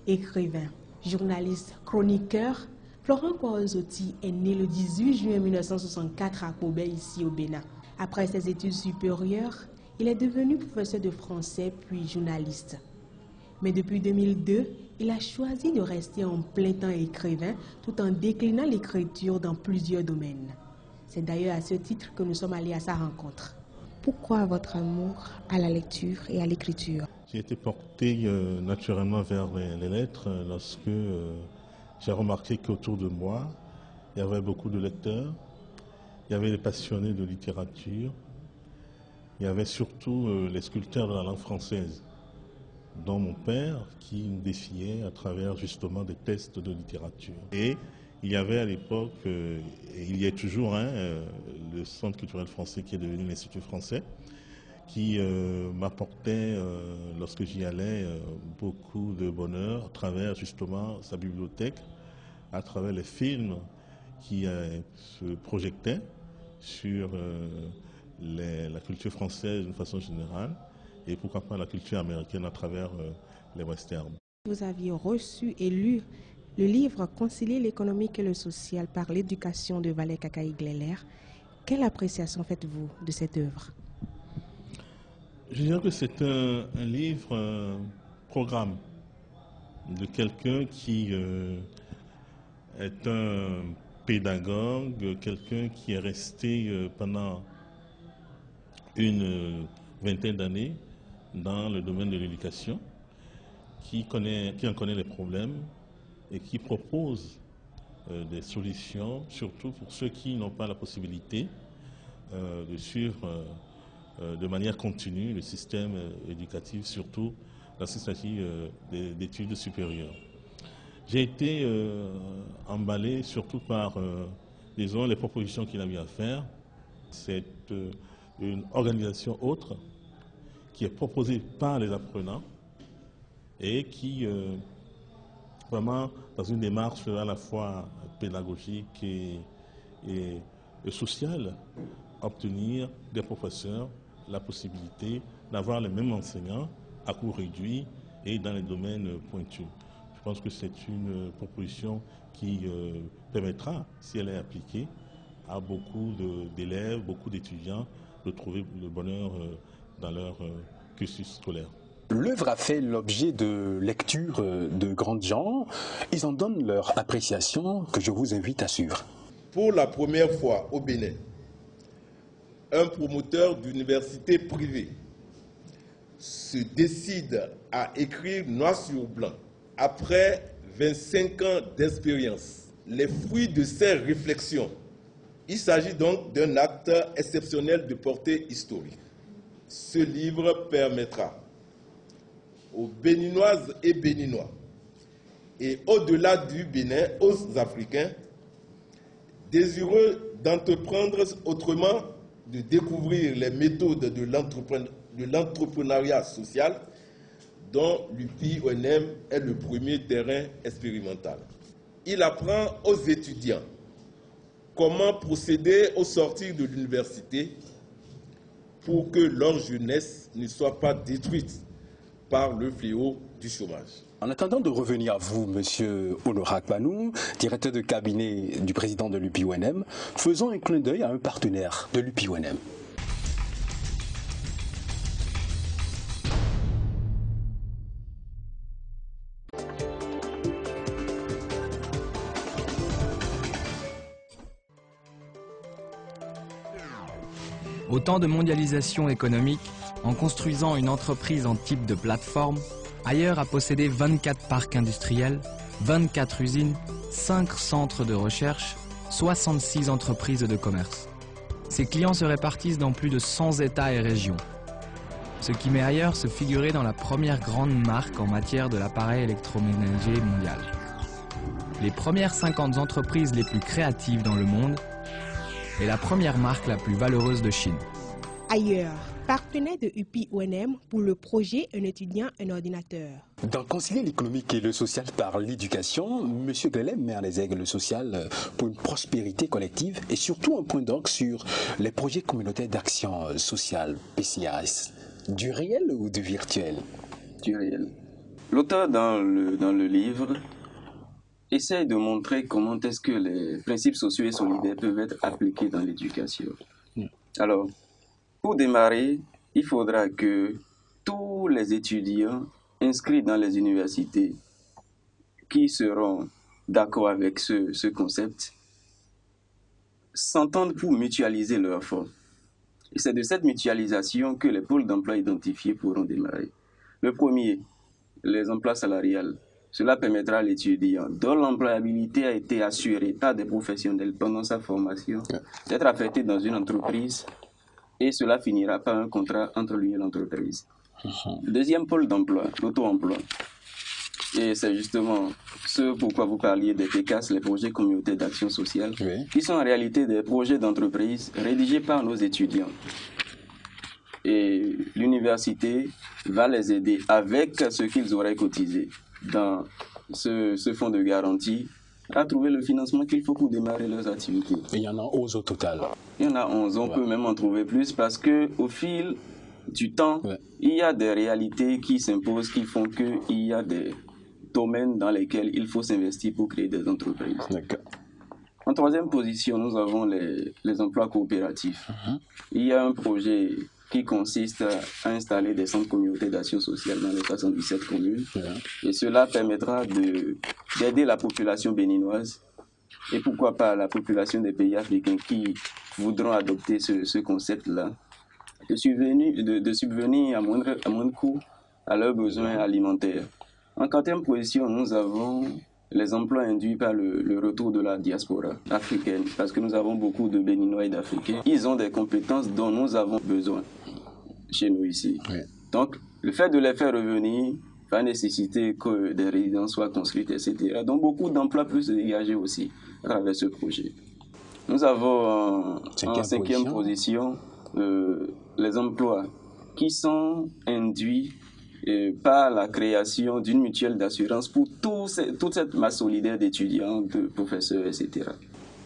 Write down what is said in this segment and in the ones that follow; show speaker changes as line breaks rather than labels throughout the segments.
Écrivain, journaliste, chroniqueur, Florent Kouaouzoti est né le 18 juin 1964 à Kobe, ici au Bénin. Après ses études supérieures, il est devenu professeur de français puis journaliste. Mais depuis 2002, il a choisi de rester en plein temps écrivain tout en déclinant l'écriture dans plusieurs domaines. C'est d'ailleurs à ce titre que nous sommes allés à sa rencontre. Pourquoi votre amour à la lecture et à l'écriture?
J'ai été porté naturellement vers les lettres lorsque j'ai remarqué qu'autour de moi, il y avait beaucoup de lecteurs, il y avait les passionnés de littérature, il y avait surtout les sculpteurs de la langue française, dont mon père qui me défiait à travers justement des tests de littérature. Et il y avait à l'époque, et il y a toujours le Centre culturel français qui est devenu l'Institut français, qui m'apportait, lorsque j'y allais, beaucoup de bonheur à travers justement sa bibliothèque, à travers les films qui se projectaient sur la culture française d'une façon générale, et pourquoi pas la culture américaine à travers les westerns.
Vous aviez reçu et lu le livre « Concilier l'économique et le social » par l'éducation de Valère Kakaï-Gléler. Quelle appréciation faites-vous de cette œuvre?
Je dirais que c'est un livre, un programme de quelqu'un qui est un pédagogue, quelqu'un qui est resté pendant une vingtaine d'années dans le domaine de l'éducation, qui en connaît les problèmes et qui propose des solutions, surtout pour ceux qui n'ont pas la possibilité de suivre de manière continue le système éducatif, surtout lorsqu'il s'agit d'études supérieures. J'ai été emballé surtout par, disons, les propositions qu'il a eu à faire. C'est une organisation autre qui est proposée par les apprenants et qui, vraiment, dans une démarche à la fois pédagogique et sociale, obtenir des professeurs la possibilité d'avoir les mêmes enseignants à cours réduit et dans les domaines pointus. Je pense que c'est une proposition qui permettra, si elle est appliquée, à beaucoup d'élèves, beaucoup d'étudiants de trouver le bonheur dans leur cursus scolaire.
L'œuvre a fait l'objet de lectures de grands gens. Ils en donnent leur appréciation que je vous invite à suivre.
Pour la première fois au Bénin, un promoteur d'université privée se décide à écrire noir sur blanc, après 25 ans d'expérience, les fruits de ses réflexions. Il s'agit donc d'un acte exceptionnel de portée historique. Ce livre permettra aux Béninoises et Béninois, et au-delà du Bénin, aux Africains, désireux d'entreprendre autrement, de découvrir les méthodes de l'entrepreneuriat social, dont l'UPI-ONM est le premier terrain expérimental. Il apprend aux étudiants comment procéder au sortir de l'université pour que leur jeunesse ne soit pas détruite par le fléau du chômage.
En attendant de revenir à vous, Monsieur Honorat Banou, directeur de cabinet du président de l'UPI-ONM, faisons un clin d'œil à un partenaire de l'UPI-ONM.
Au temps de mondialisation économique, en construisant une entreprise en type de plateforme, Ailleurs a possédé 24 parcs industriels, 24 usines, 5 centres de recherche, 66 entreprises de commerce. Ses clients se répartissent dans plus de 100 États et régions, ce qui met Ailleurs se figurer dans la première grande marque en matière de l'appareil électroménager mondial. Les premières 50 entreprises les plus créatives dans le monde et la première marque la plus valeureuse de Chine.
Ailleurs, partenaire de UPI-ONM pour le projet Un étudiant, un ordinateur.
Dans Concilier l'économique et le social par l'éducation, M. Gléler met en exergue le social pour une prospérité collective et surtout un point d'orgue sur les projets communautaires d'action sociale, PCAS. Du réel ou du virtuel?
Du réel. L'auteur dans le livre essaie de montrer comment est-ce que les principes sociaux et solidaires peuvent être appliqués dans l'éducation. Alors, pour démarrer, il faudra que tous les étudiants inscrits dans les universités qui seront d'accord avec ce concept s'entendent pour mutualiser leurs efforts. Et c'est de cette mutualisation que les pôles d'emploi identifiés pourront démarrer. Le premier, les emplois salariales. Cela permettra à l'étudiant dont l'employabilité a été assurée par des professionnels pendant sa formation d'être affecté dans une entreprise et cela finira par un contrat entre lui et l'entreprise. Deuxième pôle d'emploi, l'auto-emploi. Et c'est justement ce pourquoi vous parliez des PECAS, les projets communautaires d'action sociale, qui sont en réalité des projets d'entreprise rédigés par nos étudiants. Et l'université va les aider avec ce qu'ils auraient cotisé dans ce fonds de garantie à trouver le financement qu'il faut pour démarrer leurs activités.
Et il y en a 11 au total.
Il y en a 11, on peut même en trouver plus parce qu'au fil du temps, il y a des réalités qui s'imposent qui font qu'il y a des domaines dans lesquels il faut s'investir pour créer des entreprises. En troisième position, nous avons les emplois coopératifs. Il y a un projet qui consiste à installer des centres communautaires d'action sociale dans les 77 communes. Et cela permettra d'aider la population béninoise et pourquoi pas la population des pays africains qui voudront adopter ce concept-là, de subvenir à moindre coût à leurs besoins alimentaires. En quatrième position, nous avons les emplois induits par le retour de la diaspora africaine, parce que nous avons beaucoup de Béninois et d'Africains. Ils ont des compétences dont nous avons besoin chez nous ici. Donc, le fait de les faire revenir va nécessiter que des résidences soient construites, etc. Donc, beaucoup d'emplois peuvent se dégager aussi à travers ce projet. Nous avons en cinquième position les emplois qui sont induits par la création d'une mutuelle d'assurance pour toute cette masse solidaire d'étudiants, de professeurs, etc.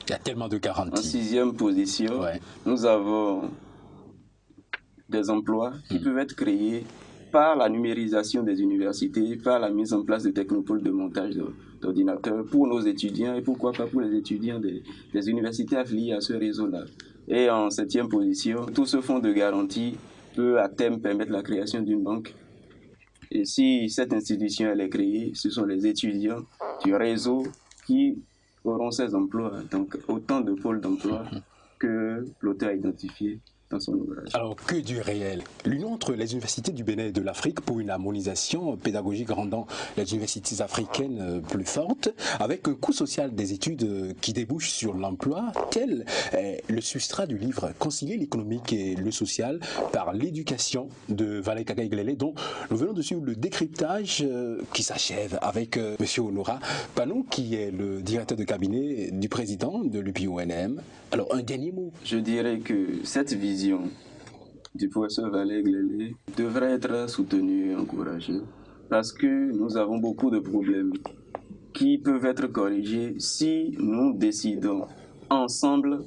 Il y a tellement de garanties.
En sixième position, nous avons des emplois qui peuvent être créés par la numérisation des universités, par la mise en place de technopoles de montage d'ordinateurs pour nos étudiants et pourquoi pas pour les étudiants des universités affiliées à ce réseau-là. Et en septième position, tout ce fonds de garantie peut à terme permettre la création d'une banque. Et si cette institution elle est créée, ce sont les étudiants du réseau qui auront ces emplois. Donc autant de pôles d'emploi que l'auteur a identifié dans son ouvrage.
Alors, que du réel? L'union entre les universités du Bénin et de l'Afrique pour une harmonisation pédagogique rendant les universités africaines plus fortes, avec un coût social des études qui débouche sur l'emploi, tel est le substrat du livre « Concilier l'économique et le social par l'éducation » de Valérie Kakaï-Glélé, dont nous venons de suivre le décryptage qui s'achève avec M. Honora Panou, qui est le directeur de cabinet du président de l'UPONM. Alors, un dernier mot.
Je dirais que cette vision du professeur Valérie Glélé devrait être soutenue et encouragée parce que nous avons beaucoup de problèmes qui peuvent être corrigés si nous décidons ensemble,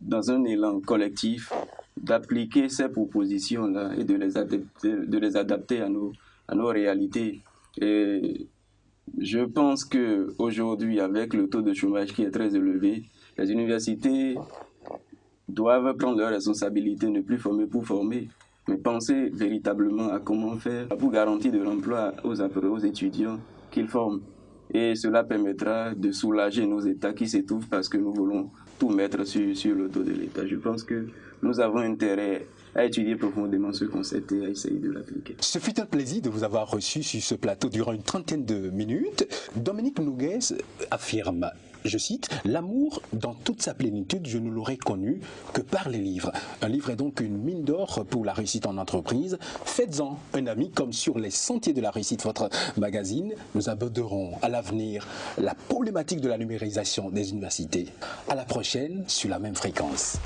dans un élan collectif, d'appliquer ces propositions-là et de les adapter à nos réalités. Et je pense qu'aujourd'hui, avec le taux de chômage qui est très élevé, les universités doivent prendre leurs responsabilités, ne plus former pour former, mais penser véritablement à comment faire pour garantir de l'emploi aux étudiants qu'ils forment. Et cela permettra de soulager nos États qui s'étouffent parce que nous voulons tout mettre sur le dos de l'État. Je pense que nous avons intérêt à étudier profondément ce concept et à essayer de l'appliquer.
Ce fut un plaisir de vous avoir reçu sur ce plateau durant une trentaine de minutes. Dominique Noguez affirme, je cite, « L'amour, dans toute sa plénitude, je ne l'aurais connu que par les livres. » Un livre est donc une mine d'or pour la réussite en entreprise. Faites-en un ami, comme sur les sentiers de la réussite, votre magazine. Nous aborderons à l'avenir la problématique de la numérisation des universités. À la prochaine, sur la même fréquence.